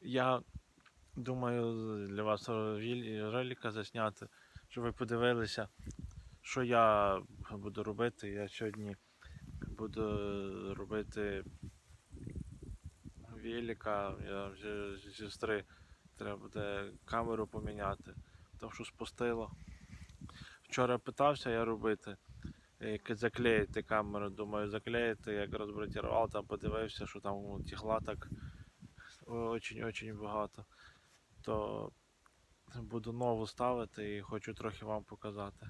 Я думаю для вас ролика засняти, щоб ви подивилися, що я буду робити. Я сьогодні буду робити велика, я вже зі сестри треба буде камеру поміняти, тому що спустило. Вчора питався я робити, як заклеїти камеру, думаю заклеїти, як розбратірував, там подивився, що там тігла так очень багато. То буду нову ставити і хочу трохи вам показати.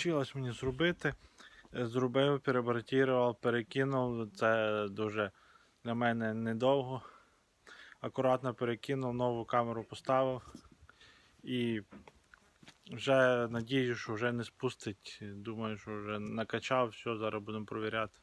Получилось мені зробити. Зробив, перебортував, перекинув. Це дуже для мене недовго. Акуратно перекинув, нову камеру поставив. І вже надію, що вже не спустить. Думаю, що вже накачав, все, зараз будемо перевіряти.